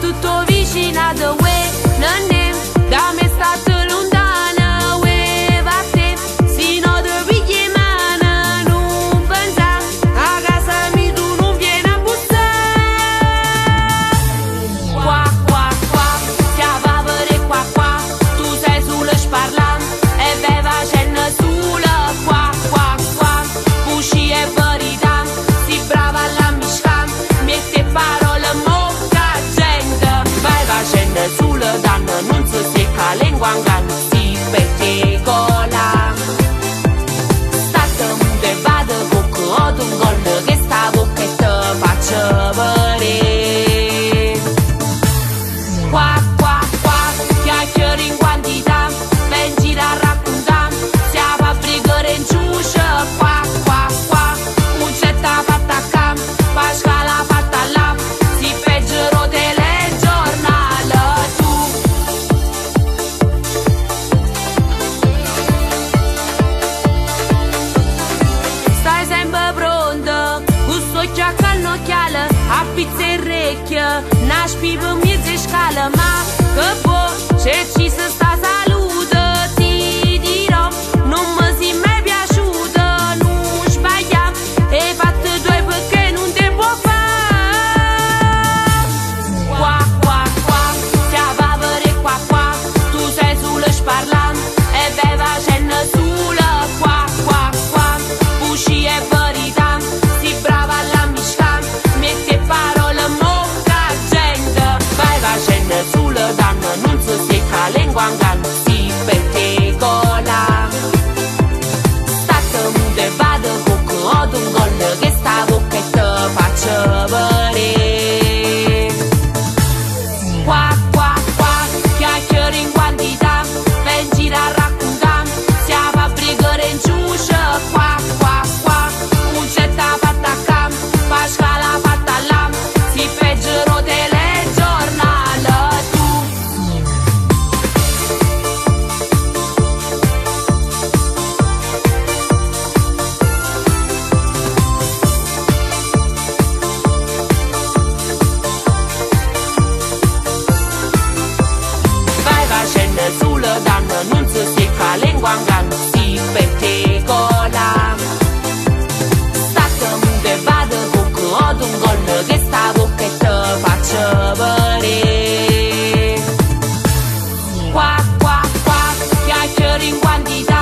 tutto vicinato, non è da me stato lontano, va te, si no te pigli mano, non pensa, a casa mi tu non vieni a bussare. Qua, qua, qua, stiamo a vedere qua, qua, tu sei sullo sparlam, e beva c'è sulla, qua, qua, qua, usci e verità, si brava alla miscam, mette parole molta gente, vai facendo sulla danno, non si secca lingua in si petticola. State mude vado bocca, ho un gol che sta bocca e te faccio vedere. Qua, qua, qua, chiacchiere in quantità, ben gira a raccontare, stiamo a brigare in ciuscia, qua, qua, qua, un cetta fatta a cam, pascala fatta là, si peggio telegiornale tu. Stai sempre pronto, gusto giacca al occhiale, a pizza e orecchie, nasci per mezzo e scala, ma che poi se ci si sta salute, ti dirò, non mi si mai piaciuto, non sbagliam, e fatto due perché non te può fare. Qua, qua, qua, stiamo a vedere qua, qua, tu sei sullo sparlam, e beva c'è sulla, qua, qua, qua, usci e verità, si brava alla miscam, mette parole molta gente, vai facendo sulla danno, non si secca lingua in si petticola. State mude vado bocca, ho un gol che sta bocca e te faccio vedere. Qua, qua, qua, chiacchiere in quantità, ben gira a raccontare, stiamo a brigare in ciuscia, qua, qua, qua, un cetta fatta a cam, pascala fatta là, si peggio telegiornale tu. Vai facendo sulla danno, non si secca lingua in si petticola. State mude vado bocca, ho un gol che sta bocca e te faccio vedere. Qua, qua, qua, chiacchiere in quantità,